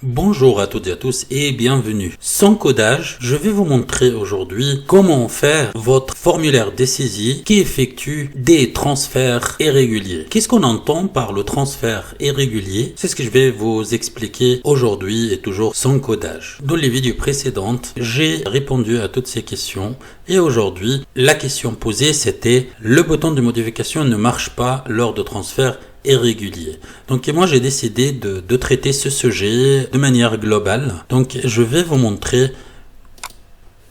Bonjour à toutes et à tous et bienvenue. Sans codage, je vais vous montrer aujourd'hui comment faire votre formulaire de saisie qui effectue des transferts irréguliers. Qu'est-ce qu'on entend par le transfert irrégulier? C'est ce que je vais vous expliquer aujourd'hui et toujours sans codage. Dans les vidéos précédentes, j'ai répondu à toutes ces questions et aujourd'hui, la question posée c'était le bouton de modification ne marche pas lors de transferts irrégulier. Donc moi j'ai décidé de traiter ce sujet de manière globale. Donc je vais vous montrer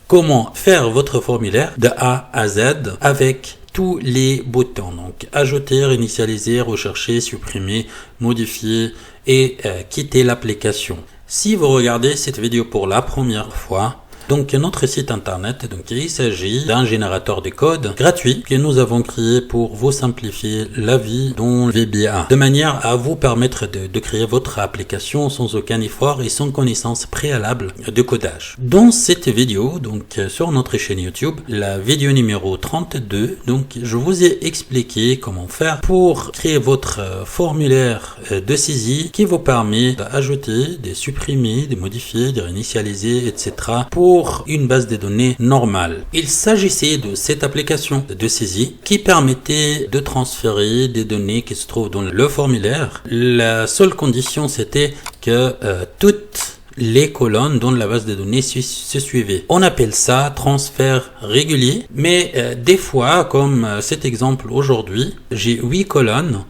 comment faire votre formulaire de A à Z avec tous les boutons. Donc ajouter, initialiser, rechercher, supprimer, modifier et quitter l'application. Si vous regardez cette vidéo pour la première fois, donc notre site internet, donc il s'agit d'un générateur de code gratuit que nous avons créé pour vous simplifier la vie dans VBA, de manière à vous permettre de créer votre application sans aucun effort et sans connaissance préalable de codage. Dans cette vidéo, donc sur notre chaîne YouTube, la vidéo numéro 32, donc je vous ai expliqué comment faire pour créer votre formulaire de saisie qui vous permet d'ajouter, de supprimer, de modifier, de réinitialiser, etc. pour une base de données normale. Il s'agissait de cette application de saisie qui permettait de transférer des données qui se trouvent dans le formulaire. La seule condition c'était que toutes les colonnes dans la base de données se suivaient. On appelle ça transfert régulier, mais des fois, comme cet exemple aujourd'hui, j'ai 8 colonnes.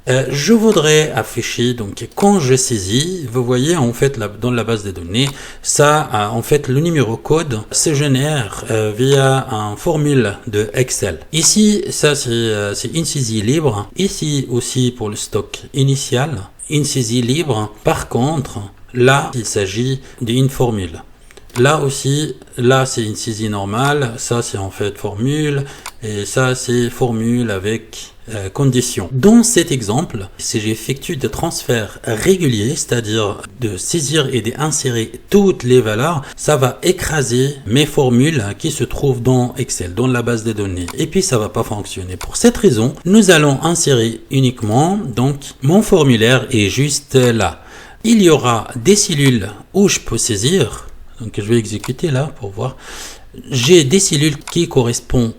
Je voudrais afficher, donc quand je saisis, vous voyez en fait dans la base de données, ça en fait le numéro code se génère via un formule de Excel. Ici, ça c'est une saisie libre. Ici aussi pour le stock initial, une saisie libre. Par contre, là il s'agit d'une formule. Là aussi, là c'est une saisie normale, ça c'est en fait formule, et ça c'est formule avec condition. Dans cet exemple, si j'effectue des transferts réguliers, c'est-à-dire de saisir et d'insérer toutes les valeurs, ça va écraser mes formules qui se trouvent dans Excel, dans la base de données. Et puis ça va pas fonctionner. Pour cette raison, nous allons insérer uniquement, donc mon formulaire est juste là. Il y aura des cellules où je peux saisir. Donc je vais exécuter là pour voir. J'ai des cellules qui correspondent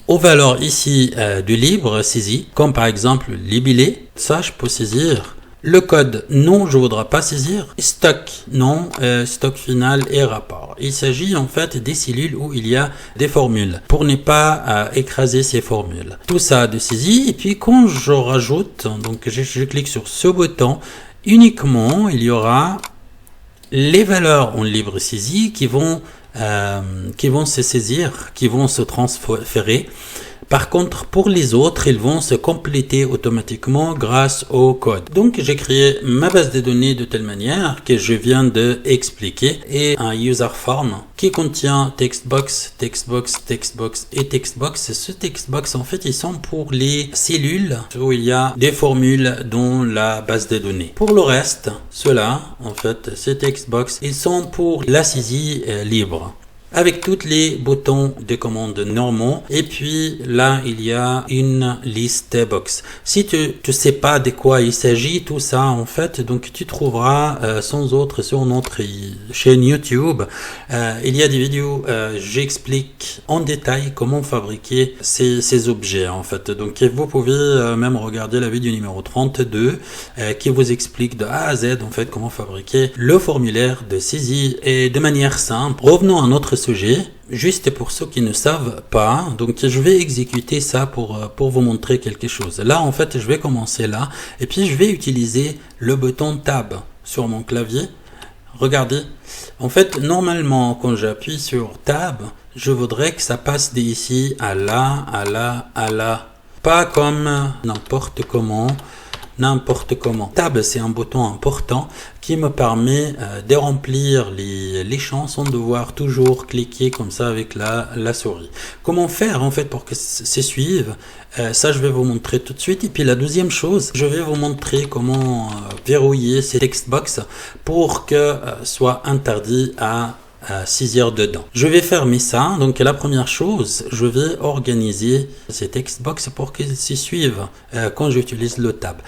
aux valeurs ici du livre saisi, comme par exemple libellé. Ça je peux saisir. Le code non, je ne voudrais pas saisir. Stock non, stock final et rapport. Il s'agit en fait des cellules où il y a des formules pour ne pas écraser ces formules. Tout ça de saisie et puis quand je rajoute, donc je clique sur ce bouton, uniquement il y aura les valeurs en libre saisie qui vont se saisir, qui vont se transférer. Par contre, pour les autres, ils vont se compléter automatiquement grâce au code. Donc, j'ai créé ma base de données de telle manière que je viens de expliquer et un user form qui contient textbox, textbox, textbox et textbox. Ce textbox, en fait, ils sont pour les cellules où il y a des formules dans la base de données. Pour le reste, ceux-là, en fait, ces textbox, ils sont pour la saisie libre, avec tous les boutons de commande normaux. Et puis là, il y a une liste box. Si tu sais pas de quoi il s'agit, tout ça en fait, donc tu trouveras sans autre sur notre chaîne YouTube. Il y a des vidéos, j'explique en détail comment fabriquer ces objets en fait. Donc vous pouvez même regarder la vidéo numéro 32 qui vous explique de A à Z en fait comment fabriquer le formulaire de saisie et de manière simple. Revenons à notre sujet, juste pour ceux qui ne savent pas, donc je vais exécuter ça pour vous montrer quelque chose. Là en fait je vais commencer là et puis je vais utiliser le bouton tab sur mon clavier. Regardez, en fait normalement quand j'appuie sur tab, je voudrais que ça passe d'ici à là, à là, à là, pas comme n'importe comment. Tab, c'est un bouton important qui me permet de remplir les champs sans devoir toujours cliquer comme ça avec la souris. Comment faire en fait pour que ça suive? Ça, je vais vous montrer tout de suite. Et puis la deuxième chose, je vais vous montrer comment verrouiller ces textbox pour que soit interdit à saisir dedans. Je vais fermer ça. Donc la première chose, je vais organiser ces textbox pour qu'ils s'y suivent quand j'utilise le tab.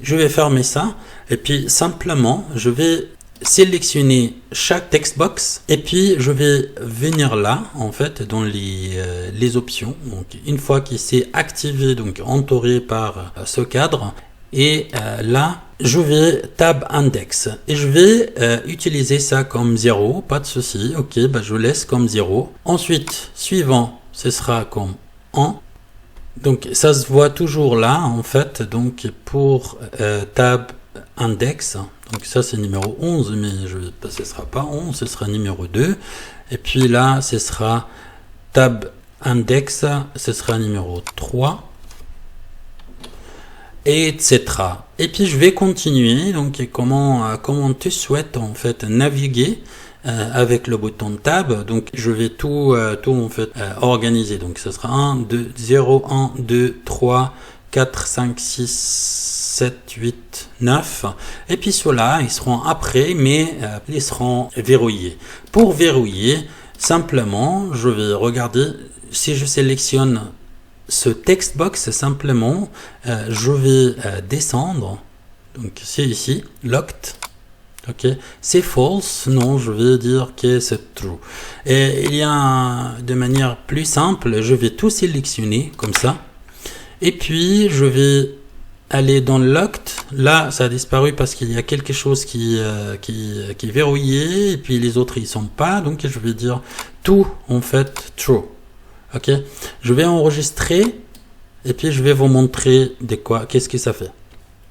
Je vais fermer ça et puis simplement je vais sélectionner chaque text box et puis je vais venir là en fait dans les options. Donc une fois qu'il s'est activé, donc entouré par ce cadre, et là je vais tab index et je vais utiliser ça comme 0, pas de souci. Ok, bah je laisse comme 0. Ensuite suivant ce sera comme 1. Donc ça se voit toujours là en fait. Donc pour tab index, donc ça c'est numéro 11, mais ce ne sera pas 11, ce sera numéro 2. Et puis là ce sera tab index, ce sera numéro 3, et etc. Et puis je vais continuer. Donc comment tu souhaites en fait naviguer avec le bouton tab. Donc je vais tout en fait organiser. Donc ce sera 1, 2, 0, 1, 2, 3, 4, 5, 6, 7, 8, 9. Et puis ceux-là, ils seront après, mais ils seront verrouillés. Pour verrouiller, simplement, je vais regarder si je sélectionne ce text box, simplement, je vais descendre. Donc c'est ici, locked. Ok, c'est false, non, je vais dire que c'est true. Et il y a de manière plus simple, je vais tout sélectionner comme ça. Et puis je vais aller dans locked. Là, ça a disparu parce qu'il y a quelque chose qui est verrouillé, et puis les autres ils sont pas. Donc je vais dire tout en fait true. Ok, je vais enregistrer et puis je vais vous montrer qu'est-ce que ça fait.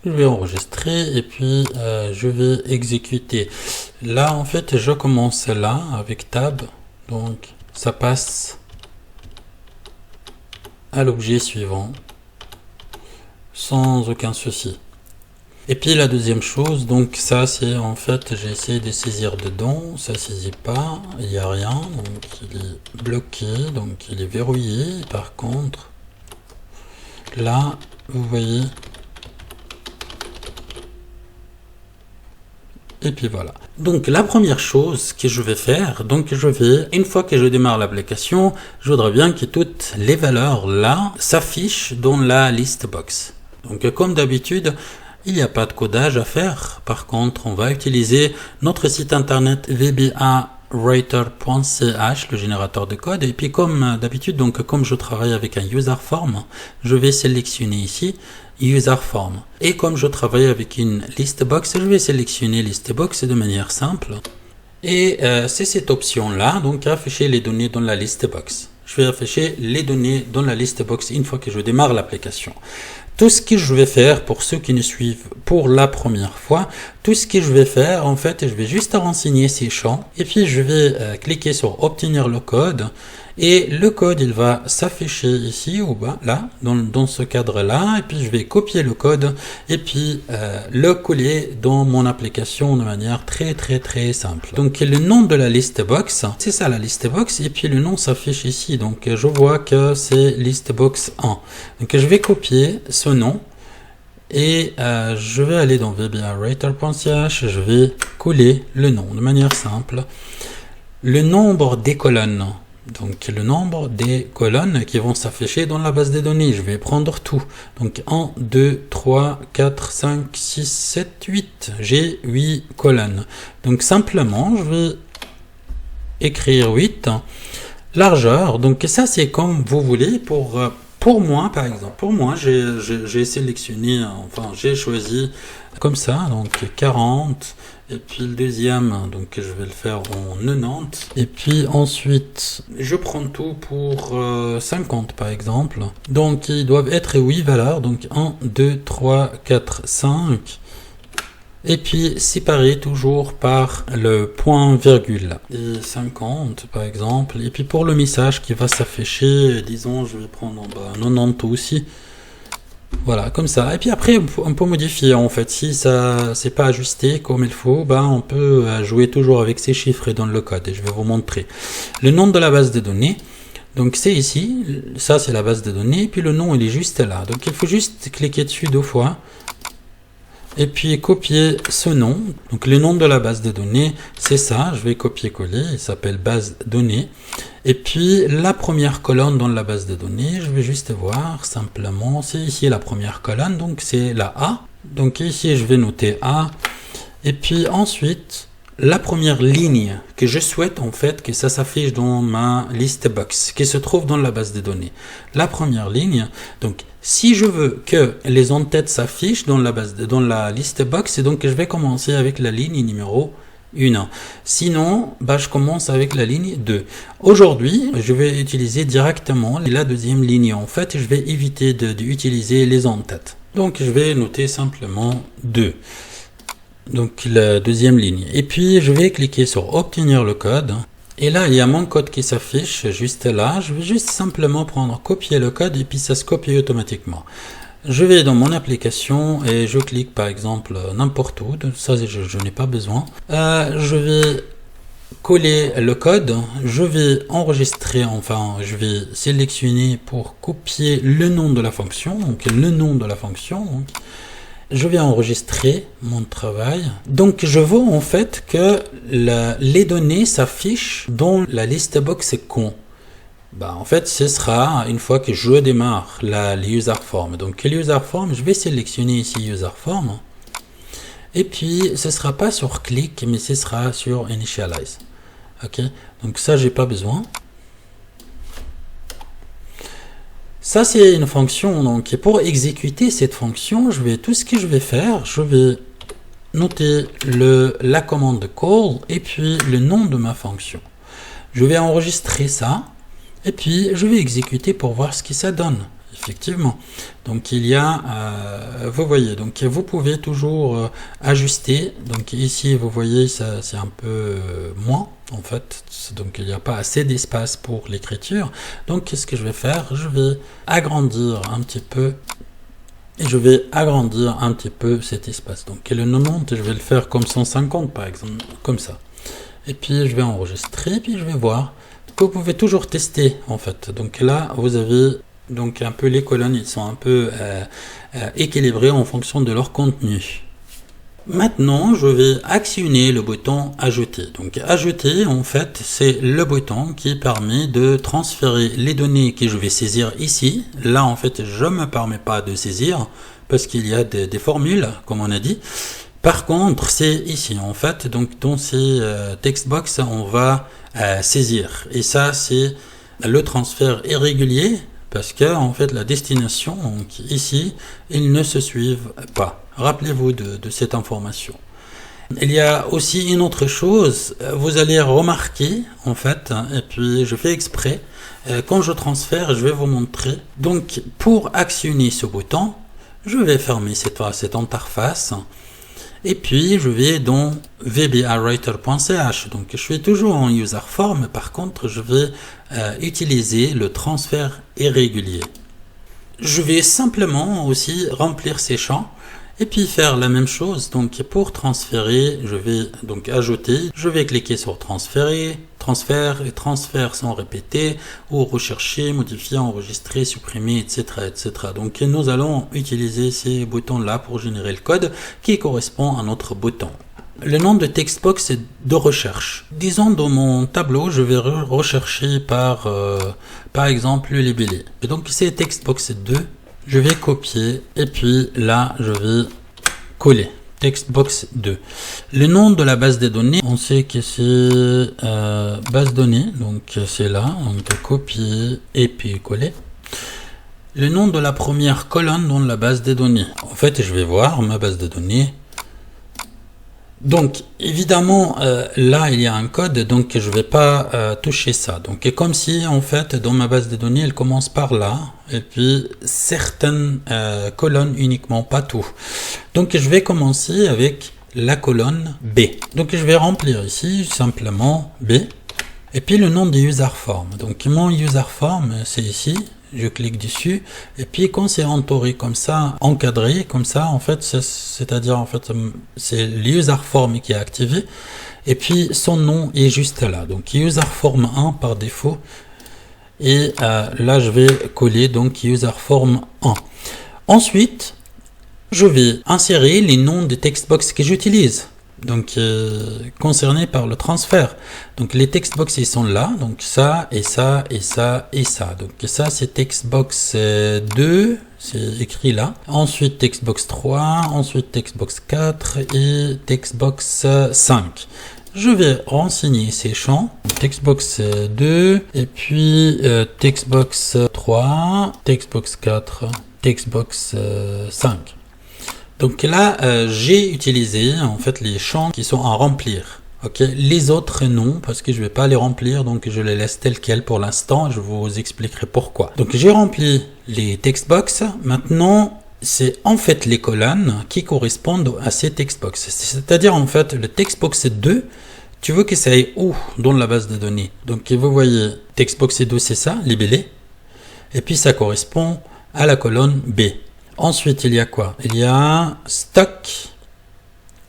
Je vais enregistrer et puis je vais exécuter. Là en fait je commence là avec tab, donc ça passe à l'objet suivant sans aucun souci. Et puis la deuxième chose, donc ça c'est en fait j'ai essayé de saisir dedans, ça saisit pas, il n'y a rien, donc il est bloqué, donc il est verrouillé. Par contre là vous voyez, et puis voilà. Donc la première chose que je vais faire, donc une fois que je démarre l'application, je voudrais bien que toutes les valeurs là s'affichent dans la list box. Donc comme d'habitude, il n'y a pas de codage à faire. Par contre, on va utiliser notre site internet vbawriter.ch, le générateur de code. Et puis comme d'habitude, donc comme je travaille avec un user form, je vais sélectionner ici user form. Et comme je travaille avec une list box, je vais sélectionner list box de manière simple. Et c'est cette option-là, donc afficher les données dans la list box. Je vais afficher les données dans la list box une fois que je démarre l'application. Tout ce que je vais faire, pour ceux qui nous suivent pour la première fois, tout ce que je vais faire, en fait, je vais juste renseigner ces champs et puis je vais cliquer sur obtenir le code, et le code il va s'afficher ici ou bas, là, dans ce cadre-là, et puis je vais copier le code et puis le coller dans mon application de manière très simple. Donc le nom de la list box, c'est ça la list box, et puis le nom s'affiche ici, donc je vois que c'est listbox 1. Donc je vais copier ce nom et je vais aller dans vbawriter.ch, je vais coller le nom de manière simple. Le nombre des colonnes, donc le nombre des colonnes qui vont s'afficher dans la base de données, je vais prendre tout. Donc 1, 2, 3, 4, 5, 6, 7, 8. J'ai 8 colonnes. Donc simplement, je vais écrire 8. Largeur, donc ça c'est comme vous voulez. Pour moi, par exemple, j'ai sélectionné, enfin j'ai choisi comme ça, donc 40, et puis le deuxième, donc je vais le faire en 90, et puis ensuite je prends tout pour 50 par exemple. Donc ils doivent être 8 valeurs, donc 1, 2, 3, 4, 5. Et puis séparer toujours par le point virgule. Et 50 par exemple. Et puis pour le message qui va s'afficher, disons je vais prendre en bas 90 aussi. Voilà, comme ça. Et puis après on peut modifier en fait. Si ça c'est pas ajusté comme il faut, on peut jouer toujours avec ces chiffres dans le code. Et je vais vous montrer. Le nom de la base de données. Donc c'est ici, ça c'est la base de données. Et puis le nom il est juste là. Donc il faut juste cliquer dessus 2 fois. Et puis copier ce nom, donc le nom de la base de données, c'est ça, je vais copier-coller, il s'appelle base données. Et puis la première colonne dans la base de données, je vais juste voir simplement, c'est ici la première colonne, donc c'est la A. Donc ici je vais noter A. Et puis ensuite, la première ligne que je souhaite en fait que ça s'affiche dans ma list box qui se trouve dans la base de données. La première ligne, donc si je veux que les en-têtes s'affichent dans la list box, donc je vais commencer avec la ligne numéro 1. Sinon, je commence avec la ligne 2. Aujourd'hui, je vais utiliser directement la deuxième ligne. En fait, je vais éviter d'utiliser les en-têtes. Donc, je vais noter simplement 2. Donc, la deuxième ligne. Et puis, je vais cliquer sur obtenir le code. Et là, il y a mon code qui s'affiche juste là. Je vais juste simplement copier le code et puis ça se copie automatiquement. Je vais dans mon application et je clique par exemple n'importe où, ça je n'ai pas besoin. Je vais coller le code, je vais enregistrer, je vais sélectionner pour copier le nom de la fonction, je vais enregistrer mon travail. Donc je veux en fait que les données s'affichent dans la liste box con. En fait, ce sera une fois que je démarre les user form. Donc, les user form, je vais sélectionner ici user form. Et puis, ce sera pas sur click, mais ce sera sur initialize. Ok. Donc, ça, j'ai pas besoin. Ça, c'est une fonction. Donc, pour exécuter cette fonction, tout ce que je vais faire, je vais noter la commande call et puis le nom de ma fonction. Je vais enregistrer ça. Et puis, je vais exécuter pour voir ce que ça donne, effectivement. Donc, il y a, vous voyez, donc vous pouvez toujours ajuster. Donc, ici, vous voyez, ça c'est un peu moins, en fait. Donc, il n'y a pas assez d'espace pour l'écriture. Donc, qu'est-ce que je vais faire? Je vais agrandir un petit peu. Et je vais agrandir un petit peu cet espace. Donc, le 90, je vais le faire comme 150, par exemple, comme ça. Et puis, je vais enregistrer, puis je vais voir. Vous pouvez toujours tester en fait. Donc là, vous avez donc un peu les colonnes, ils sont un peu équilibrées en fonction de leur contenu. Maintenant, je vais actionner le bouton ajouter. Donc ajouter, en fait, c'est le bouton qui permet de transférer les données que je vais saisir ici. Là, en fait, je ne me permets pas de saisir parce qu'il y a des formules, comme on a dit. Par contre, c'est ici, en fait, donc dans ces text box, on va saisir. Et ça, c'est le transfert irrégulier parce que, en fait, la destination, donc ici, ils ne se suivent pas. Rappelez-vous de cette information. Il y a aussi une autre chose, vous allez remarquer, en fait, et puis je fais exprès, quand je transfère, je vais vous montrer. Donc, pour actionner ce bouton, je vais fermer cette interface. Et puis, je vais dans vbawriter.ch. Donc, je suis toujours en user form. Par contre, je vais utiliser le transfert irrégulier. Je vais simplement aussi remplir ces champs et puis faire la même chose. Donc, pour transférer, je vais donc ajouter. Je vais cliquer sur transférer, transfert et transfert sans répéter ou rechercher, modifier, enregistrer, supprimer, etc., etc. Donc, nous allons utiliser ces boutons-là pour générer le code qui correspond à notre bouton. Le nom de textbox est de recherche. Disons dans mon tableau, je vais rechercher par exemple le libellé. Et donc, c'est textbox 2. Je vais copier et puis là, je vais coller. Textbox 2. Le nom de la base de données, on sait que c'est base données, donc c'est là, donc copier et puis coller. Le nom de la première colonne dans la base de données. En fait, je vais voir ma base de données. Donc, évidemment, là, il y a un code, donc je ne vais pas toucher ça. Donc, comme si, en fait, dans ma base de données, elle commence par là, et puis certaines colonnes uniquement, pas tout. Donc, je vais commencer avec la colonne B. Donc, je vais remplir ici, simplement B, et puis le nom du user form. Donc, mon user form, c'est ici. Je clique dessus et puis quand c'est entouré comme ça, encadré comme ça, en fait, c'est-à-dire en fait c'est l'user form qui est activé et puis son nom est juste là. Donc user form 1 par défaut et là je vais coller donc user form 1. Ensuite, je vais insérer les noms des textbox que j'utilise. Donc concerné par le transfert. Donc les textbox ils sont là, donc ça et ça et ça et ça. Donc ça c'est textbox 2, c'est écrit là. Ensuite textbox 3, ensuite textbox 4 et textbox 5. Je vais renseigner ces champs. Textbox 2, et puis textbox 3, textbox 4, textbox 5. Donc là, j'ai utilisé en fait les champs qui sont à remplir. Ok, les autres non, parce que je vais pas les remplir, donc je les laisse tels quels pour l'instant. Je vous expliquerai pourquoi. Donc j'ai rempli les textbox. Maintenant, c'est en fait les colonnes qui correspondent à ces textbox. C'est-à-dire en fait le textbox 2, tu veux que ça aille où dans la base de données. Donc vous voyez, textbox 2 c'est ça, libellé. Et puis ça correspond à la colonne B. Ensuite il y a quoi? Il y a stock,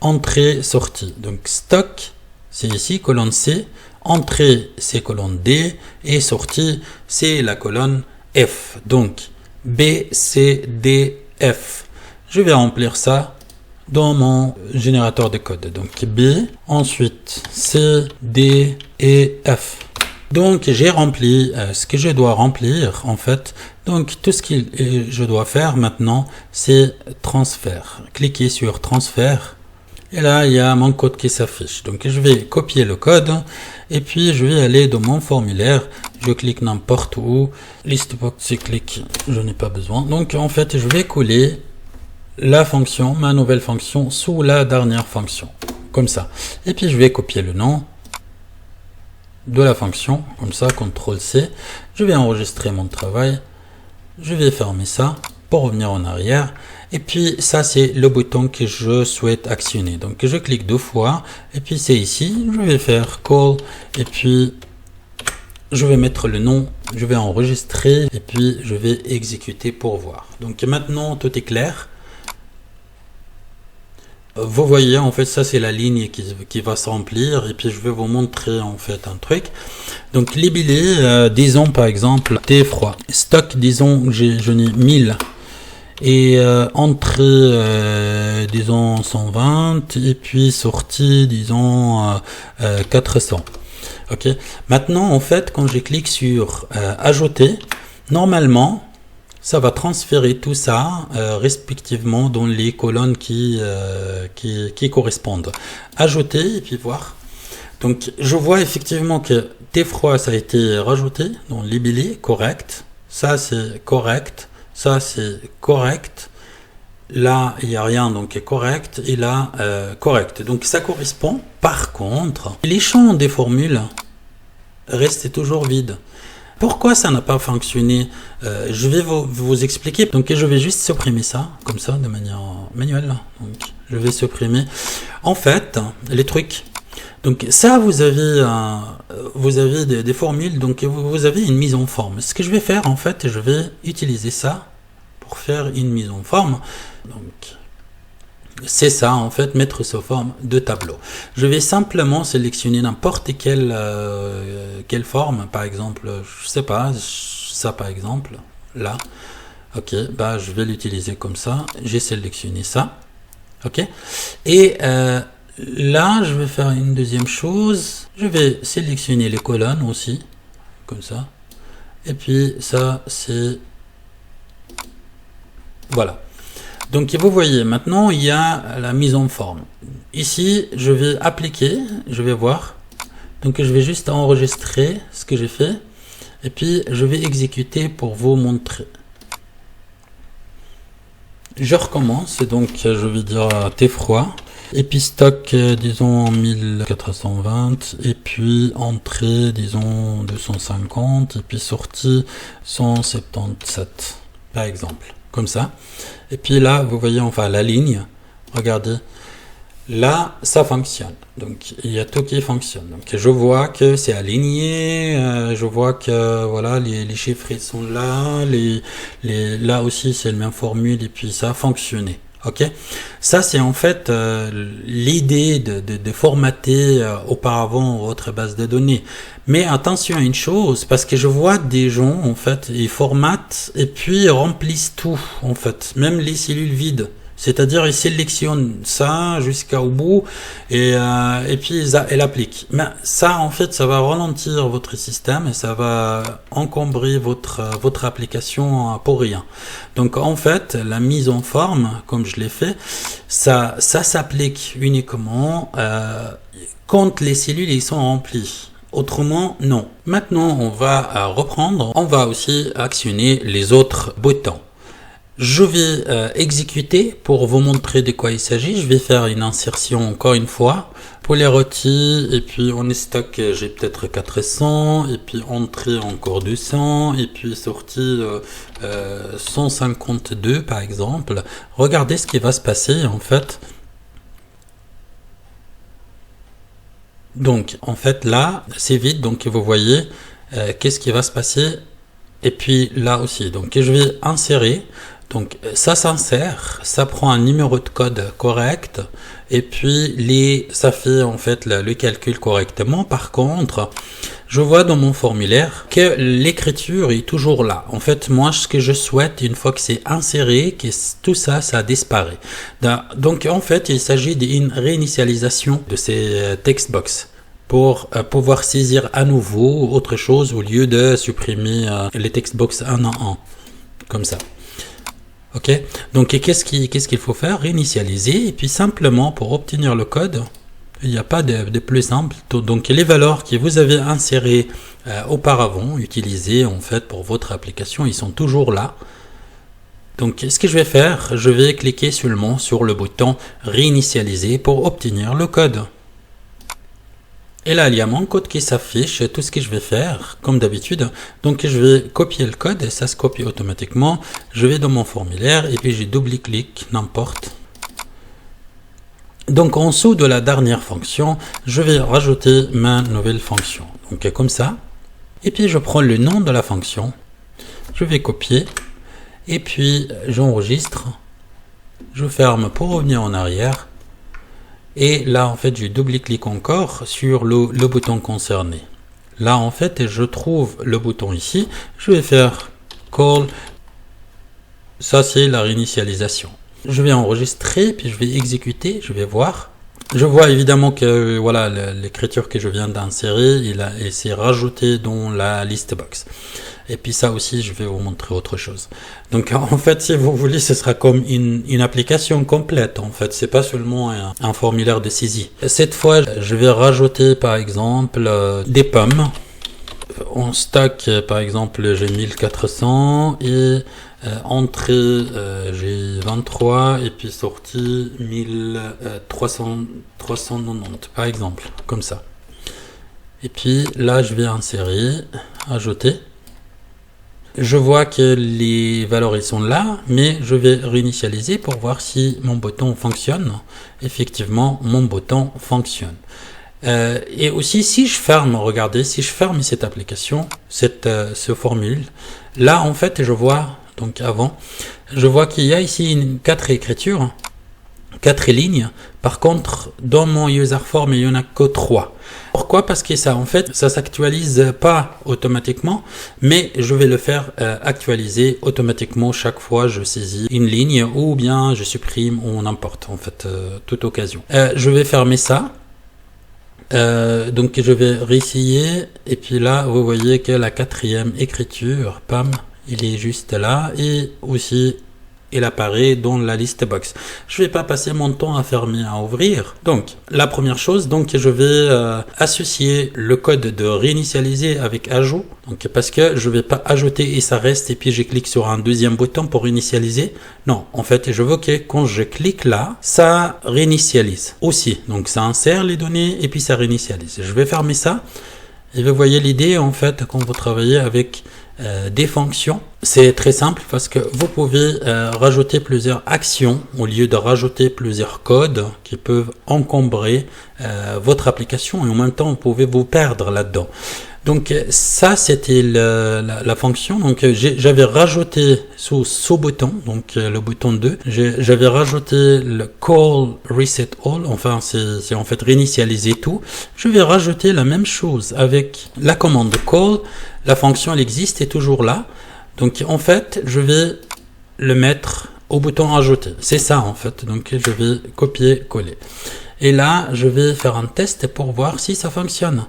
entrée, sortie. Donc stock, c'est ici, colonne C. Entrée, c'est colonne D. Et sortie, c'est la colonne F. Donc B, C, D, F. Je vais remplir ça dans mon générateur de code. Donc B, ensuite C, D et F. Donc j'ai rempli ce que je dois remplir en fait. Donc tout ce que je dois faire maintenant, c'est transfert. Cliquez sur transfert. Et là, il y a mon code qui s'affiche. Donc je vais copier le code. Et puis je vais aller dans mon formulaire. Je clique n'importe où. Listbox, je clique, je n'ai pas besoin. Donc en fait, je vais coller la fonction, ma nouvelle fonction, sous la dernière fonction. Comme ça. Et puis je vais copier le nom de la fonction. Comme ça, CTRL-C. Je vais enregistrer mon travail. Je vais fermer ça pour revenir en arrière. Et puis ça, c'est le bouton que je souhaite actionner. Donc je clique 2 fois. Et puis c'est ici. Je vais faire call. Et puis je vais mettre le nom. Je vais enregistrer. Et puis je vais exécuter pour voir. Donc maintenant, tout est clair. Vous voyez, en fait, ça c'est la ligne qui va se remplir. Et puis je vais vous montrer en fait un truc. Donc libellé, disons par exemple thé froid. Stock, disons je n'ai 1000. Et entrée, disons 120. Et puis sortie, disons 400. Ok. Maintenant, en fait, quand je clique sur ajouter, normalement, ça va transférer tout ça respectivement dans les colonnes qui correspondent. Ajouter et puis voir. Donc je vois effectivement que thé froid ça a été rajouté dans libellé, correct. Ça c'est correct. Ça c'est correct. Là il n'y a rien donc correct. Et là correct. Donc ça correspond. Par contre, les champs des formules restent toujours vides. Pourquoi ça n'a pas fonctionné? Je vais vous expliquer. Donc je vais juste supprimer ça, comme ça, de manière manuelle. Donc je vais supprimer. En fait, les trucs. Donc ça, vous avez des formules. Donc vous avez une mise en forme. Ce que je vais faire, en fait, je vais utiliser ça pour faire une mise en forme. Donc c'est ça, en fait, mettre sous forme de tableau. Je vais simplement sélectionner n'importe quelle forme, par exemple, je sais pas, ça par exemple, là. Ok, bah je vais l'utiliser comme ça. J'ai sélectionné ça. Ok. Et là, je vais faire une deuxième chose. Je vais sélectionner les colonnes aussi, comme ça. Et puis ça, c'est... Voilà. Donc vous voyez, maintenant il y a la mise en forme. Ici, je vais appliquer, je vais voir. Donc je vais juste enregistrer ce que j'ai fait. Et puis je vais exécuter pour vous montrer. Je recommence, donc je vais dire thé froid. Et puis stock, disons 1420. Et puis entrée, disons 250. Et puis sortie 177, par exemple. Comme ça. Et puis là, vous voyez enfin la ligne. Regardez. Là, ça fonctionne. Donc, il y a tout qui fonctionne. Donc, je vois que c'est aligné. Je vois que voilà, les chiffres ils sont là. Là aussi, c'est la même formule. Et puis, ça a fonctionné. Ok. Ça, c'est en fait l'idée de formater auparavant votre base de données. Mais attention à une chose, parce que je vois des gens, en fait, ils formatent et puis ils remplissent tout, en fait. Même les cellules vides. C'est-à-dire, il sélectionne ça jusqu'au bout et puis elle applique. Mais ça, en fait, ça va ralentir votre système et ça va encombrer votre application pour rien. Donc, en fait, la mise en forme, comme je l'ai fait, ça s'applique uniquement quand les cellules ils sont remplies. Autrement, non. Maintenant, on va reprendre. On va aussi actionner les autres boutons. Je vais exécuter pour vous montrer de quoi il s'agit. Je vais faire une insertion encore une fois. Pour les rôtis, et puis en stock, j'ai peut-être 400, et puis entrée encore 200, et puis sortie 152 par exemple. Regardez ce qui va se passer en fait. Donc en fait là, c'est vide, donc vous voyez qu'est-ce qui va se passer. Et puis là aussi, donc je vais insérer. Donc ça s'insère, ça prend un numéro de code correct et puis ça fait en fait le calcul correctement. Par contre, je vois dans mon formulaire que l'écriture est toujours là. En fait, moi, ce que je souhaite, une fois que c'est inséré, que tout ça, ça disparaît. Donc en fait, il s'agit d'une réinitialisation de ces textbox pour pouvoir saisir à nouveau autre chose au lieu de supprimer les textbox un à un, comme ça. Ok, donc qu'est-ce qu'il faut faire? Réinitialiser et puis simplement pour obtenir le code, il n'y a pas de plus simple. Donc les valeurs que vous avez insérées auparavant, utilisées en fait pour votre application, ils sont toujours là. Donc ce que je vais faire, je vais cliquer seulement sur le bouton réinitialiser pour obtenir le code. Et là, il y a mon code qui s'affiche, tout ce que je vais faire, comme d'habitude. Donc, je vais copier le code et ça se copie automatiquement. Je vais dans mon formulaire et puis je double-clique, n'importe. Donc, en dessous de la dernière fonction, je vais rajouter ma nouvelle fonction. Donc, comme ça. Et puis, je prends le nom de la fonction. Je vais copier. Et puis, j'enregistre. Je ferme pour revenir en arrière. Et là, en fait, je double-clique encore sur le bouton concerné. Là, en fait, je trouve le bouton ici. Je vais faire call. Ça, c'est la réinitialisation. Je vais enregistrer, puis je vais exécuter. Je vais voir. Je vois évidemment que voilà l'écriture que je viens d'insérer, il s'est rajouté dans la liste box. Et puis ça aussi, je vais vous montrer autre chose. Donc en fait, si vous voulez, ce sera comme une application complète. En fait, c'est pas seulement un formulaire de saisie. Cette fois, je vais rajouter par exemple des pommes. En stock, par exemple, j'ai 1400 et entrée, j'ai 23 et puis sortie 1390 par exemple, comme ça. Et puis là, je vais insérer, ajouter. Je vois que les valeurs, elles sont là, mais je vais réinitialiser pour voir si mon bouton fonctionne. Effectivement, mon bouton fonctionne. Et aussi, si je ferme, regardez, si je ferme cette application, ce formule, là, en fait, je vois, donc avant, je vois qu'il y a ici 4 écritures, 4 lignes. Par contre, dans mon user form, il n'y en a que 3. Pourquoi? Parce que ça, en fait, ça s'actualise pas automatiquement, mais je vais le faire actualiser automatiquement chaque fois je saisis une ligne ou bien je supprime ou n'importe, en fait, toute occasion. Je vais fermer ça. Donc je vais réessayer et puis là vous voyez que la 4e écriture, pam, il est juste là et aussi il apparaît dans la liste box. Je vais pas passer mon temps à fermer, à ouvrir. Donc la première chose, donc je vais associer le code de réinitialiser avec ajout. Donc parce que je vais pas ajouter et ça reste et puis je clique sur un deuxième bouton pour réinitialiser. Non, en fait je veux que quand je clique là, ça réinitialise aussi. Donc ça insère les données et puis ça réinitialise. Je vais fermer ça. Et vous voyez l'idée en fait quand vous travaillez avec des fonctions, c'est très simple parce que vous pouvez rajouter plusieurs actions au lieu de rajouter plusieurs codes qui peuvent encombrer votre application et en même temps vous pouvez vous perdre là-dedans. Donc ça c'était la fonction. Donc j'avais rajouté sous ce bouton, donc le bouton 2, j'avais rajouté le call reset all, enfin c'est en fait réinitialiser tout. Je vais rajouter la même chose avec la commande call. La fonction elle existe, est toujours là. Donc en fait je vais le mettre au bouton ajouter. C'est ça en fait. Donc je vais copier-coller. Et là, je vais faire un test pour voir si ça fonctionne.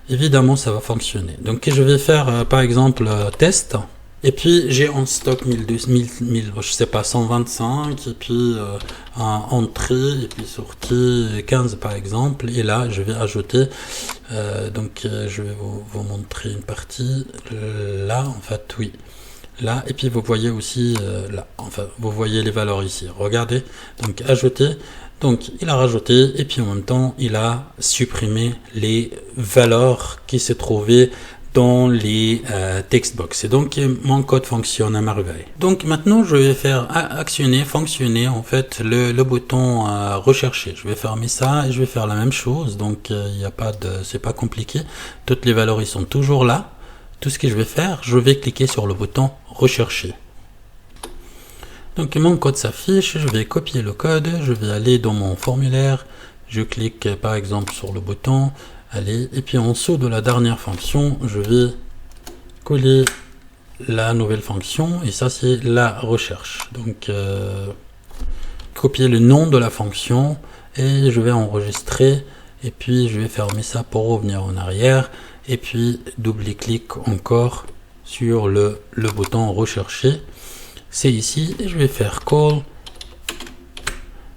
Évidemment, ça va fonctionner. Donc je vais faire par exemple test. Et puis j'ai en stock 1200, 1000, je sais pas, 125, et puis entrée, et puis sortie 15 par exemple. Et là, je vais ajouter, je vais vous montrer une partie, là en fait, oui. Là, et puis vous voyez aussi, là, enfin, vous voyez les valeurs ici. Regardez, donc ajouter. Donc il a rajouté, et puis en même temps, il a supprimé les valeurs qui se trouvaient dans les textbox. Et donc mon code fonctionne à merveille. Donc maintenant je vais faire fonctionner en fait le bouton rechercher. Je vais fermer ça et je vais faire la même chose. Donc il n'y a pas de, c'est pas compliqué. Toutes les valeurs ils sont toujours là. Tout ce que je vais faire, je vais cliquer sur le bouton rechercher. Donc mon code s'affiche, je vais copier le code, je vais aller dans mon formulaire, je clique par exemple sur le bouton. Allez, et puis en dessous de la dernière fonction, je vais coller la nouvelle fonction, et ça c'est la recherche. Donc copier le nom de la fonction, et je vais enregistrer, et puis je vais fermer ça pour revenir en arrière, et puis double-clic encore sur le bouton rechercher. C'est ici, et je vais faire call,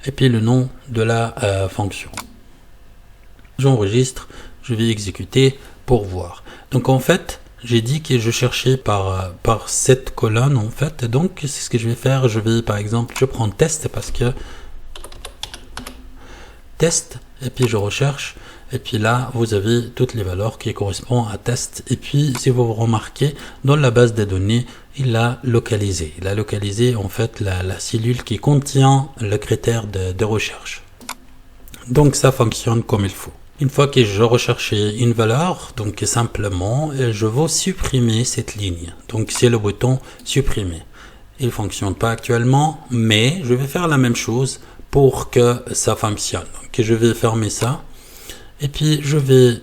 et puis le nom de la fonction. J'enregistre. Je vais exécuter pour voir. Donc en fait, j'ai dit que je cherchais par cette colonne en fait. Donc c'est ce que je vais faire. Je vais par exemple, je prends test parce que test, et puis je recherche. Et puis là, vous avez toutes les valeurs qui correspondent à test. Et puis si vous remarquez, dans la base des données, il a localisé. Il a localisé en fait la cellule qui contient le critère de recherche. Donc ça fonctionne comme il faut. Une fois que je recherchais une valeur, donc simplement, je vais supprimer cette ligne. Donc c'est le bouton supprimer. Il ne fonctionne pas actuellement, mais je vais faire la même chose pour que ça fonctionne. Donc je vais fermer ça. Et puis je vais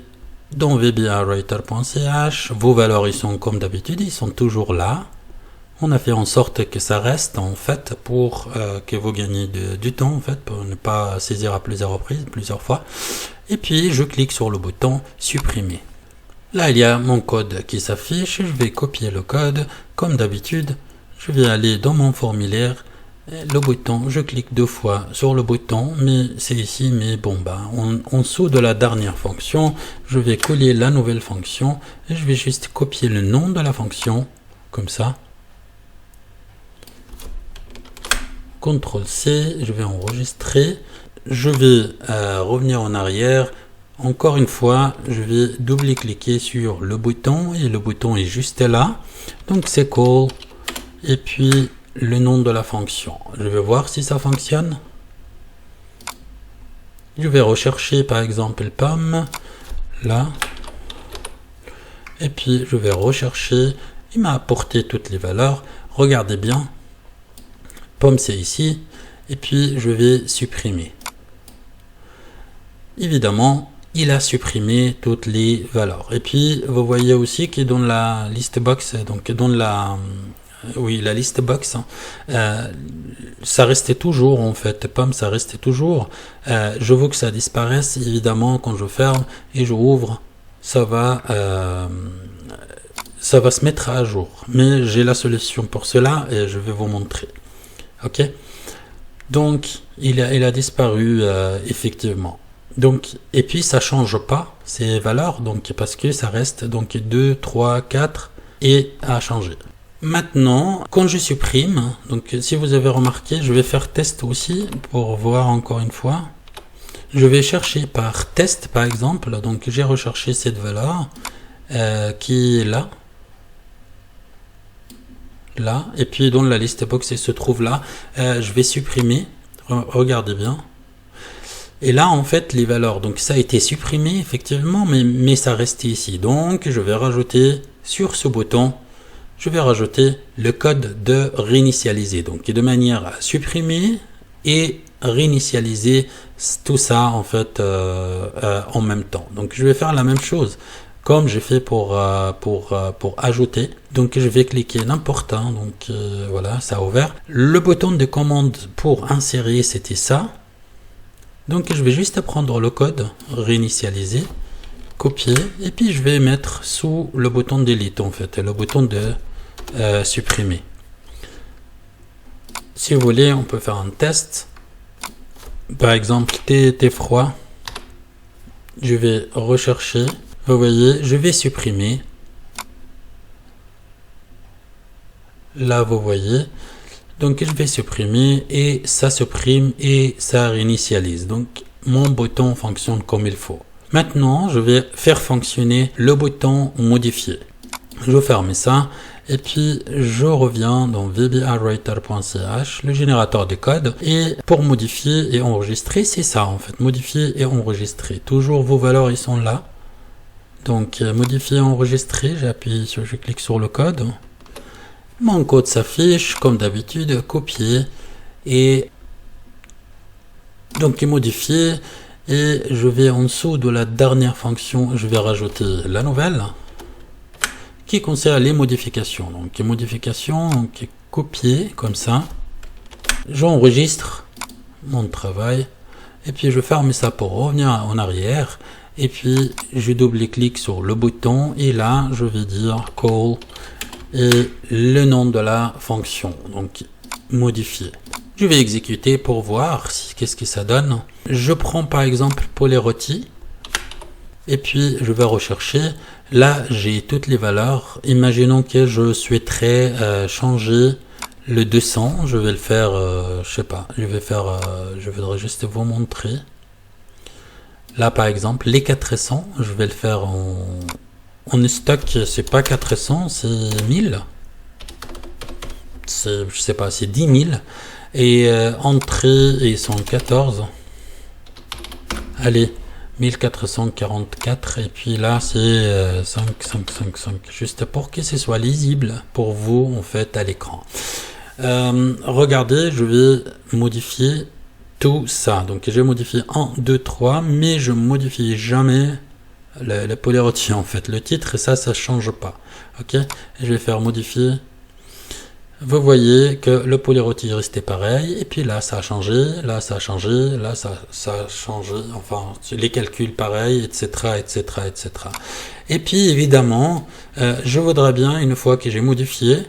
dans vbawriter.ch. Vos valeurs, ils sont comme d'habitude, ils sont toujours là. On a fait en sorte que ça reste en fait pour que vous gagnez du temps en fait, pour ne pas saisir à plusieurs reprises, plusieurs fois. Et puis je clique sur le bouton supprimer. Là il y a mon code qui s'affiche. Je vais copier le code comme d'habitude. Je vais aller dans mon formulaire. Le bouton, je clique 2 fois sur le bouton, mais c'est ici, mais bon en dessous de la dernière fonction, je vais coller la nouvelle fonction et je vais juste copier le nom de la fonction comme ça. CTRL-C, je vais enregistrer, je vais revenir en arrière, encore une fois, je vais double-cliquer sur le bouton, et le bouton est juste là, donc c'est call, et puis le nom de la fonction. Je vais voir si ça fonctionne. Je vais rechercher par exemple pomme, là, et puis je vais rechercher, il m'a apporté toutes les valeurs, regardez bien. Pomme c'est ici, et puis je vais supprimer. Évidemment, il a supprimé toutes les valeurs. Et puis vous voyez aussi que dans la liste box, donc dans la liste box, ça restait toujours en fait. Pomme, ça restait toujours. Je veux que ça disparaisse. Évidemment, quand je ferme et je ouvre, ça va se mettre à jour. Mais j'ai la solution pour cela et je vais vous montrer. Ok, donc il a disparu effectivement. Donc et puis ça change pas ces valeurs, donc parce que ça reste donc 2, 3, 4 et à changer. Maintenant, quand je supprime, donc si vous avez remarqué, je vais faire test aussi pour voir encore une fois. Je vais chercher par test par exemple, donc j'ai recherché cette valeur qui est là. Là, et puis dans la liste box il se trouve là, je vais supprimer, regardez bien, et là en fait les valeurs, donc ça a été supprimé effectivement, mais ça restait ici, donc je vais rajouter sur ce bouton, je vais rajouter le code de réinitialiser, donc de manière à supprimer et réinitialiser tout ça en fait en même temps. Donc je vais faire la même chose comme j'ai fait pour ajouter. Donc je vais cliquer n'importe un, donc voilà, ça a ouvert. Le bouton de commande pour insérer, c'était ça. Donc je vais juste prendre le code, réinitialiser, copier, et puis je vais mettre sous le bouton delete en fait, le bouton de supprimer. Si vous voulez, on peut faire un test. Par exemple, thé froid. Je vais rechercher. Vous voyez, je vais supprimer. Là, vous voyez. Donc, je vais supprimer et ça supprime et ça réinitialise. Donc, mon bouton fonctionne comme il faut. Maintenant, je vais faire fonctionner le bouton modifier. Je ferme ça. Et puis, je reviens dans vbwriter.ch, le générateur de code. Et pour modifier et enregistrer, c'est ça en fait. Modifier et enregistrer. Toujours vos valeurs, ils sont là. Donc, modifier et enregistrer, je clique sur le code. Mon code s'affiche, comme d'habitude, copier. Et donc, modifier. Et je vais en dessous de la dernière fonction, je vais rajouter la nouvelle. Qui concerne les modifications. Donc, les modifications, donc, copier comme ça. J'enregistre mon travail. Et puis, je ferme ça pour revenir en arrière. Et puis, je double-clique sur le bouton. Et là, je vais dire call et le nom de la fonction. Donc, modifier. Je vais exécuter pour voir qu'est-ce que ça donne. Je prends par exemple pour les rôtis. Et puis, je vais rechercher. Là, j'ai toutes les valeurs. Imaginons que je souhaiterais changer le 200. Je vais le faire, je sais pas. Je voudrais juste vous montrer. Là, par exemple, les 400, je vais le faire en stock. C'est pas 400, c'est 1000. Je sais pas, c'est 10 000. Et entrée, ils sont 14. Allez. 1444 et puis là c'est 5 juste pour que ce soit lisible pour vous en fait à l'écran. Regardez, je vais modifier tout ça. Donc j'ai modifié 1, 2, 3 mais je modifie jamais le polyroty en fait. Le titre ça change pas. Ok, je vais faire modifier. Vous voyez que le polyroty est resté pareil, et puis là ça a changé, là ça a changé, là ça a changé, enfin les calculs pareils, etc., etc., etc. Et puis évidemment, je voudrais bien, une fois que j'ai modifié,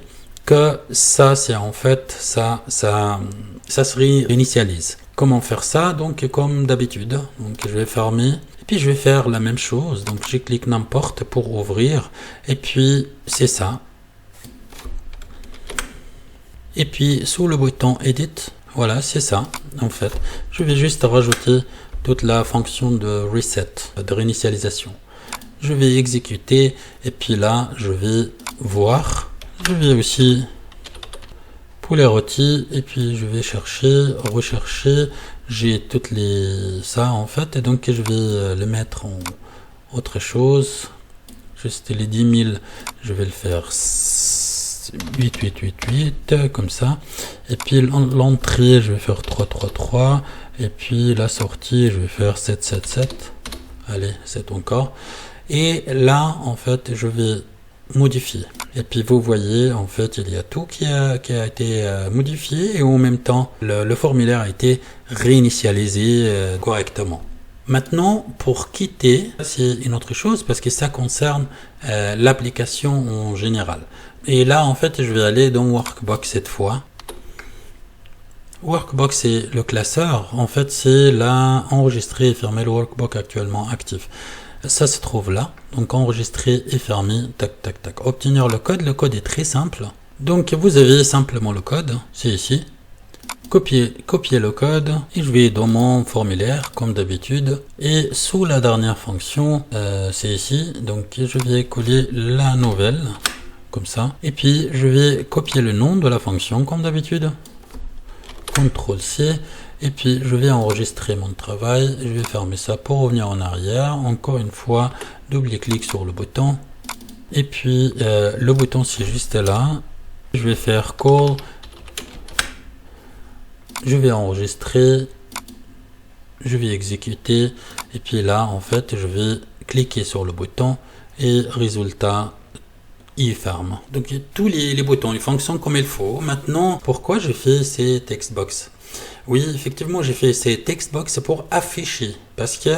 que ça c'est en fait, ça se réinitialise. Comment faire ça? Donc comme d'habitude, donc je vais fermer, et puis je vais faire la même chose, donc je clique n'importe pour ouvrir, et puis c'est ça. Et puis sous le bouton Edit, voilà, c'est ça en fait. Je vais juste rajouter toute la fonction de reset, de réinitialisation. Je vais exécuter et puis là, je vais voir. Je vais aussi pour les rôtis et puis je vais chercher, rechercher. J'ai toutes les ça en fait et donc je vais le mettre en autre chose. Juste les 10 000, je vais le faire 8 comme ça, et puis l'entrée je vais faire 3 et puis la sortie je vais faire 7 allez 7 encore, et là en fait je vais modifier, et puis vous voyez en fait il y a tout qui a été modifié, et en même temps le formulaire a été réinitialisé correctement. Maintenant, pour quitter, c'est une autre chose parce que ça concerne l'application en général. Et là, en fait, je vais aller dans Workbox cette fois. Workbox, c'est le classeur. En fait, c'est là, enregistrer et fermer le Workbox actuellement actif. Ça se trouve là. Donc, enregistrer et fermer. Tac, tac, tac. Obtenir le code. Le code est très simple. Donc, vous avez simplement le code. C'est ici. Copier le code et je vais dans mon formulaire comme d'habitude, et sous la dernière fonction c'est ici, donc je vais coller la nouvelle comme ça, et puis je vais copier le nom de la fonction comme d'habitude, CTRL C, et puis je vais enregistrer mon travail. Je vais fermer ça pour revenir en arrière. Encore une fois, double-clic sur le bouton, et puis le bouton c'est juste là. Je vais faire call. Je vais enregistrer, je vais exécuter, et puis là en fait je vais cliquer sur le bouton et résultat ferme. Donc tous les boutons ils fonctionnent comme il faut. Maintenant, pourquoi j'ai fait ces textbox? Oui, effectivement, j'ai fait ces textbox pour afficher, parce que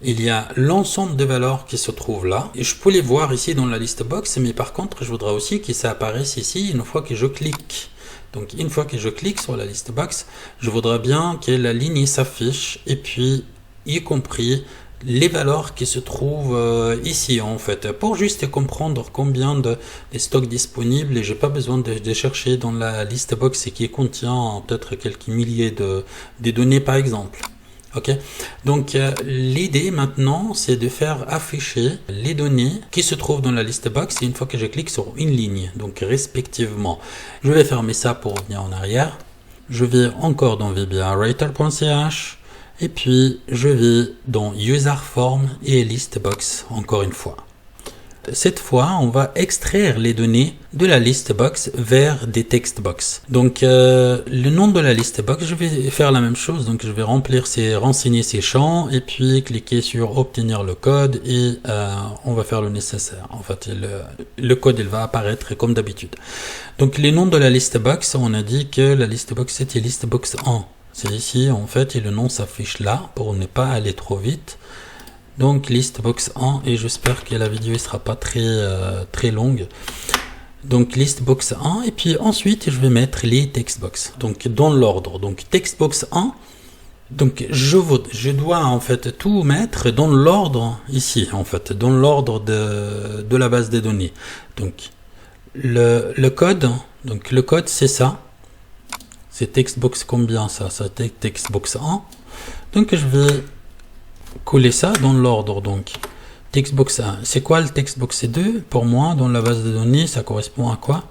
il y a l'ensemble de valeurs qui se trouvent là. Et je peux les voir ici dans la liste box, mais par contre, je voudrais aussi que ça apparaisse ici une fois que je clique. Donc une fois que je clique sur la liste box, je voudrais bien que la ligne s'affiche, et puis y compris les valeurs qui se trouvent ici en fait, pour juste comprendre combien de stocks disponibles, et j'ai pas besoin de chercher dans la liste box qui contient peut-être quelques milliers de données par exemple. Ok, donc l'idée maintenant c'est de faire afficher les données qui se trouvent dans la liste box, et une fois que je clique sur une ligne, donc respectivement, je vais fermer ça pour revenir en arrière. Je vais encore dans VBA-Writer.ch, et puis je vais dans User Form et List Box encore une fois. Cette fois, on va extraire les données de la list box vers des text box. Donc, le nom de la list box, je vais faire la même chose. Donc, je vais renseigner ces champs, et puis cliquer sur obtenir le code, et on va faire le nécessaire. En fait, le code, il va apparaître comme d'habitude. Donc, les noms de la list box, on a dit que la list box, c'était list box 1. C'est ici, en fait, et le nom s'affiche là pour ne pas aller trop vite. Donc list box 1, et j'espère que la vidéo ne sera pas très longue. Donc list box 1, et puis ensuite je vais mettre les text box. Donc dans l'ordre. Donc text box 1. Donc je dois en fait tout mettre dans l'ordre ici, en fait, dans l'ordre de la base de données. Donc le code, c'est ça. C'est textbox combien ça? Ça textbox 1. Donc je vais coller ça dans l'ordre. Donc textbox 1, c'est quoi le textbox 2 pour moi dans la base de données? Ça correspond à quoi?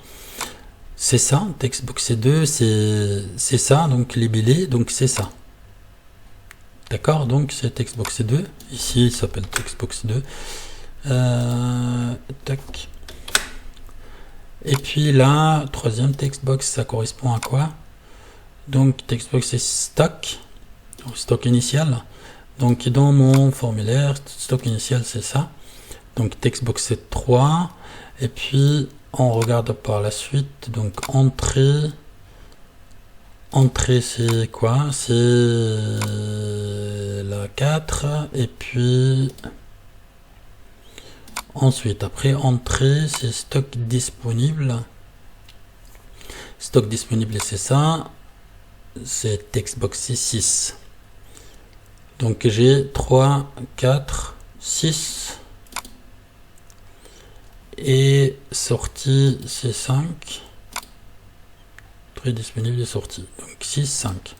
C'est ça, textbox 2, c'est ça, donc libellé, donc c'est ça. D'accord, donc c'est textbox 2. Ici il s'appelle textbox 2. Tac. Et puis là, troisième textbox, ça correspond à quoi? Donc textbox c'est stock initial. Donc dans mon formulaire, stock initial c'est ça. Donc textbox c'est 3. Et puis on regarde par la suite. Donc entrée c'est quoi? C'est la 4. Et puis ensuite après entrée c'est stock disponible. Stock disponible c'est ça. C'est textbox 6. Donc j'ai 3, 4, 6 et sortie c'est 5. Très disponible et sortie. Donc 6, 5.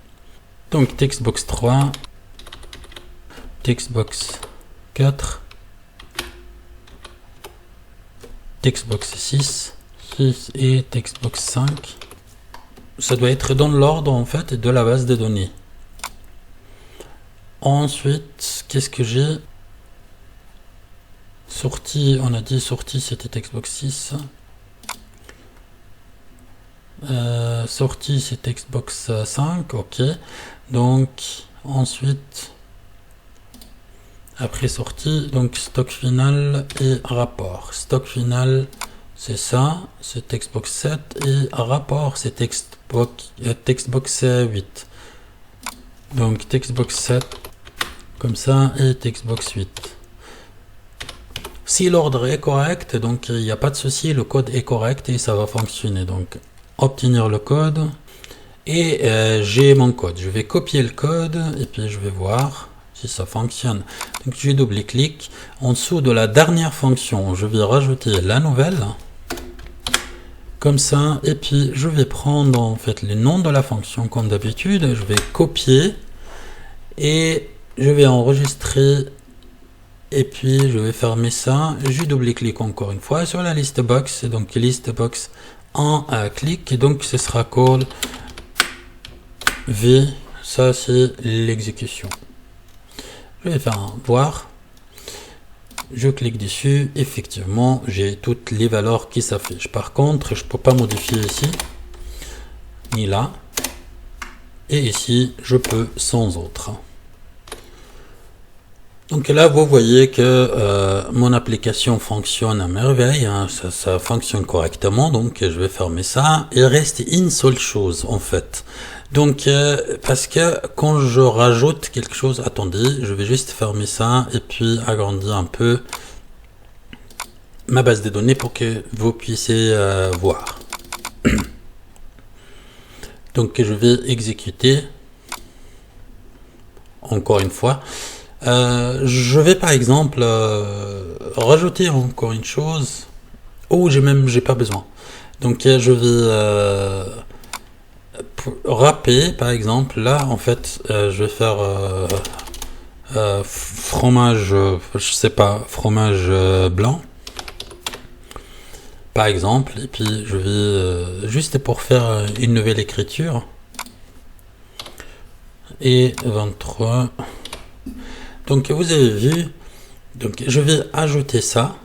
Donc textbox 3, textbox 4, textbox 6 et textbox 5. Ça doit être dans l'ordre en fait de la base de données. Ensuite, qu'est-ce que j'ai? Sortie, on a dit sortie c'était textbox 6. Sortie c'est textbox 5, ok. Donc ensuite, après sortie, donc stock final et rapport. Stock final c'est ça, c'est textbox 7, et rapport c'est textbox 8. Donc textbox 7 comme ça, et textbox 8. Si l'ordre est correct, donc il n'y a pas de souci, le code est correct et ça va fonctionner. Donc obtenir le code, et j'ai mon code. Je vais copier le code et puis je vais voir si ça fonctionne. Donc je double-clique en dessous de la dernière fonction, je vais rajouter la nouvelle comme ça, et puis je vais prendre en fait le nom de la fonction comme d'habitude. Je vais copier et je vais enregistrer, et puis je vais fermer ça. Je double-clique encore une fois sur la liste box, donc liste box en clic, et donc ce sera call v, ça c'est l'exécution. Je vais faire un voir, je clique dessus, effectivement j'ai toutes les valeurs qui s'affichent. Par contre je peux pas modifier ici ni là, et ici je peux sans autre. Donc là, vous voyez que mon application fonctionne à merveille, hein, ça fonctionne correctement, donc je vais fermer ça. Il reste une seule chose en fait. Donc parce que quand je rajoute quelque chose, attendez, je vais juste fermer ça et puis agrandir un peu ma base de données pour que vous puissiez voir. Donc je vais exécuter encore une fois. Je vais par exemple rajouter encore une chose. Oh, j'ai pas besoin. Donc je vais râper par exemple. Là en fait, je vais faire fromage, je sais pas, fromage blanc par exemple. Et puis je vais juste pour faire une nouvelle écriture. Et 23. Donc vous avez vu, donc je vais ajouter ça.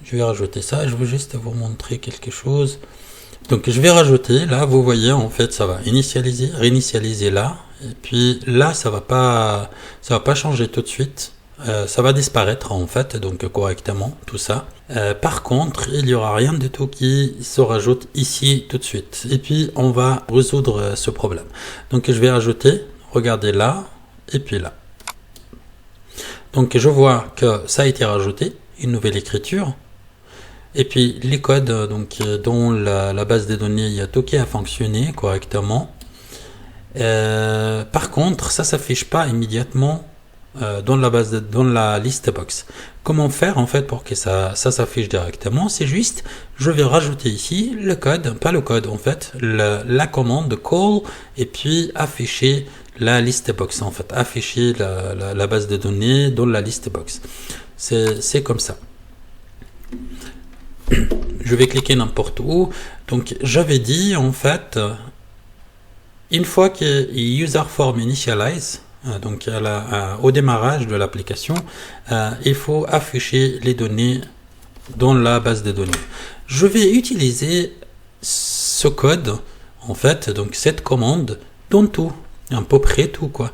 Je vais rajouter ça, je veux juste vous montrer quelque chose. Donc je vais rajouter, là vous voyez en fait ça va initialiser, réinitialiser là. Et puis là ça va pas changer tout de suite. Ça va disparaître en fait, donc correctement tout ça. Par contre, il n'y aura rien du tout qui se rajoute ici tout de suite. Et puis on va résoudre ce problème. Donc je vais rajouter, regardez là, et puis là. Donc je vois que ça a été rajouté, une nouvelle écriture. Et puis les codes, donc dont la base de données, il y a tout qui a fonctionné correctement. Par contre, ça s'affiche pas immédiatement dans la liste box. Comment faire en fait pour que ça s'affiche directement? C'est juste, je vais rajouter ici le code, pas le code en fait, la commande call et puis afficher la liste box en fait, afficher la base de données dans la liste box. C'est comme ça. Je vais cliquer n'importe où. Donc j'avais dit en fait, une fois que user form initialize, donc au démarrage de l'application, il faut afficher les données dans la base de données. Je vais utiliser ce code en fait, donc cette commande dans tout, à peu près tout quoi.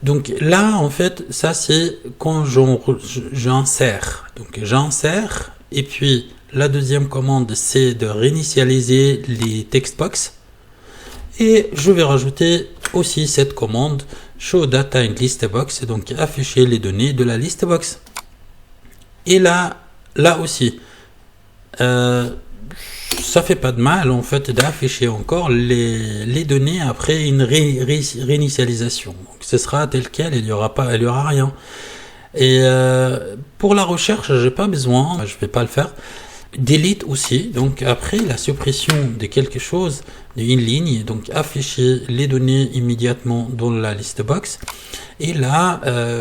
Donc là en fait ça c'est quand j'insère, donc j'insère, et puis la deuxième commande c'est de réinitialiser les textbox. Et je vais rajouter aussi cette commande show data in list box, donc afficher les données de la list box. Et là aussi, ça fait pas de mal en fait d'afficher encore les données après une réinitialisation. Donc ce sera tel quel, il y aura rien. Et pour la recherche, j'ai pas besoin, je vais pas le faire. Delete aussi, donc après la suppression de quelque chose, d'une ligne, donc afficher les données immédiatement dans la liste box. Et là,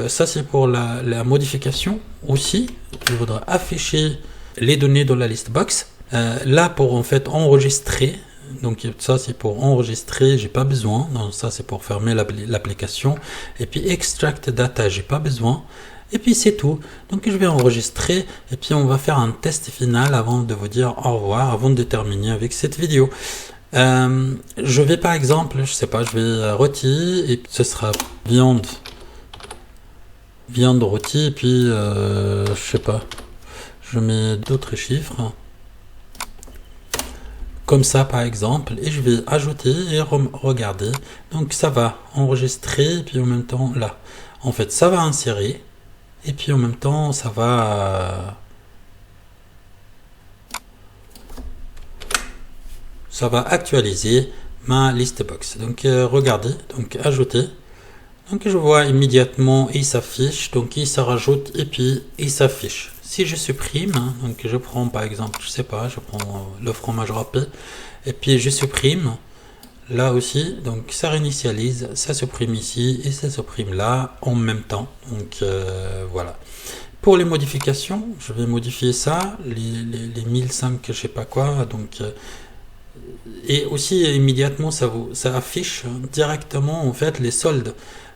ça c'est pour la modification aussi. Je voudrais afficher les données dans la liste box. Là pour en fait enregistrer, donc ça c'est pour enregistrer, j'ai pas besoin. Donc ça c'est pour fermer l'application. Et puis extract data, j'ai pas besoin. Et puis c'est tout. Donc je vais enregistrer et puis on va faire un test final avant de vous dire au revoir, avant de terminer avec cette vidéo. Je vais par exemple, je sais pas, je vais rôti et ce sera viande rôti et puis je sais pas, je mets d'autres chiffres comme ça par exemple et je vais ajouter et regarder. Donc ça va enregistrer et puis en même temps là, en fait ça va insérer. Et puis en même temps, ça va actualiser ma liste box. Donc regardez, donc ajouter. Donc je vois immédiatement, il s'affiche, donc il se rajoute et puis il s'affiche. Si je supprime, hein, donc je prends par exemple, je sais pas, je prends le fromage râpé et puis je supprime. Là aussi, donc ça réinitialise, ça supprime ici et ça supprime là en même temps. Donc voilà. Pour les modifications, je vais modifier ça, les 1005, je sais pas quoi. Donc et aussi immédiatement ça affiche directement en fait les soldes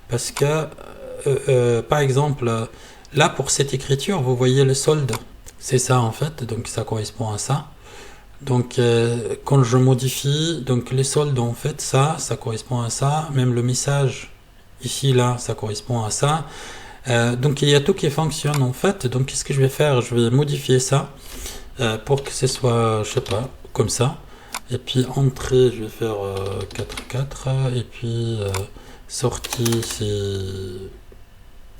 parce que par exemple là pour cette écriture vous voyez le solde, c'est ça en fait, donc ça correspond à ça. Donc quand je modifie donc les soldes en fait ça correspond à ça, même le message ici, là, ça correspond à ça. Donc il y a tout qui fonctionne en fait. Donc qu'est-ce que je vais faire? Je vais modifier ça pour que ce soit, je sais pas, comme ça. Et puis entrée, je vais faire 4 et puis sortie, c'est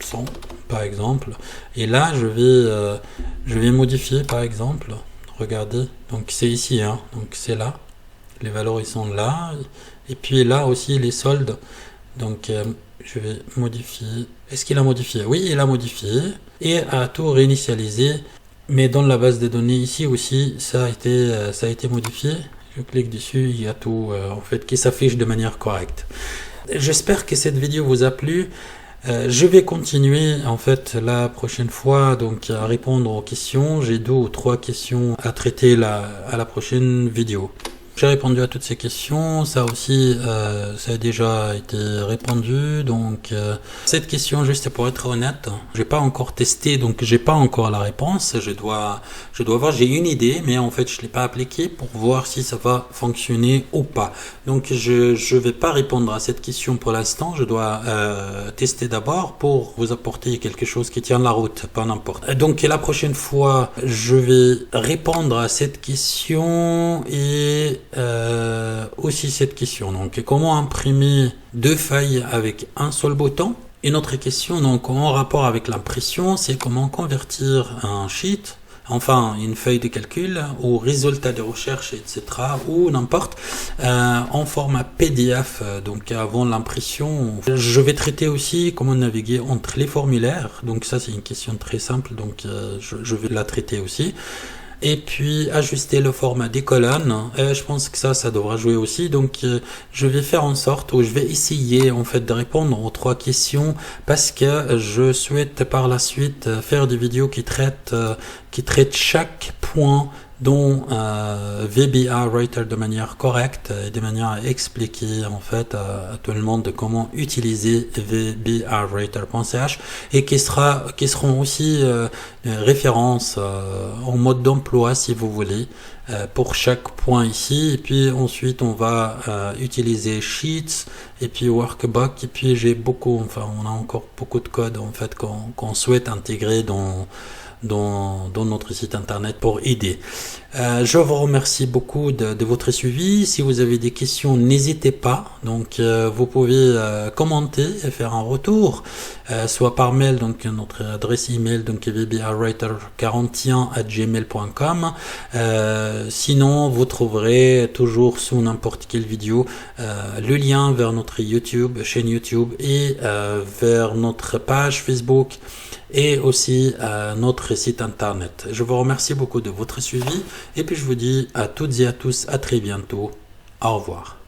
100 par exemple. Et là, je vais modifier par exemple. Regardez, donc c'est ici, hein, donc c'est là. Les valeurs ils sont là. Et puis là aussi les soldes. Donc je vais modifier. Est-ce qu'il a modifié? Oui, il a modifié et a tout réinitialisé. Mais dans la base de données ici aussi, ça a été modifié. Je clique dessus, il y a tout en fait qui s'affiche de manière correcte. J'espère que cette vidéo vous a plu. Je vais continuer en fait la prochaine fois donc à répondre aux questions. J'ai 2 ou 3 questions à traiter à la prochaine vidéo. J'ai répondu à toutes ces questions, ça aussi, ça a déjà été répondu. Donc, cette question, juste pour être honnête, j'ai pas encore testé, donc j'ai pas encore la réponse. Je dois voir. J'ai une idée, mais en fait, je l'ai pas appliquée pour voir si ça va fonctionner ou pas. Donc, je vais pas répondre à cette question pour l'instant. Je dois tester d'abord pour vous apporter quelque chose qui tient la route, pas n'importe. Donc, la prochaine fois, je vais répondre à cette question et aussi cette question. Donc, comment imprimer 2 feuilles avec un seul bouton? Une autre question, donc en rapport avec l'impression, c'est comment convertir un sheet, enfin une feuille de calcul, ou résultat de recherche, etc., ou n'importe, en format PDF, donc avant l'impression. Je vais traiter aussi comment naviguer entre les formulaires, donc ça c'est une question très simple, donc je vais la traiter aussi. Et puis ajuster le format des colonnes. Je pense que ça devra jouer aussi. Donc je vais faire en sorte, ou je vais essayer en fait de répondre aux 3 questions parce que je souhaite par la suite faire des vidéos qui traitent chaque point dont VBA Writer de manière correcte et de manière à expliquer en fait à tout le monde de comment utiliser VBAWriter.ch et qui seront aussi références en mode d'emploi si vous voulez pour chaque point ici. Et puis ensuite on va utiliser Sheets et puis Workbook et puis on a encore beaucoup de code en fait qu'on souhaite intégrer dans notre site internet pour aider. Je vous remercie beaucoup de votre suivi. Si vous avez des questions, n'hésitez pas. Donc, vous pouvez commenter et faire un retour, soit par mail, donc notre adresse email, donc vbawriter41@gmail.com. Sinon, vous trouverez toujours sous n'importe quelle vidéo le lien vers notre chaîne YouTube et vers notre page Facebook et aussi notre site internet. Je vous remercie beaucoup de votre suivi et puis je vous dis à toutes et à tous à très bientôt. Au revoir.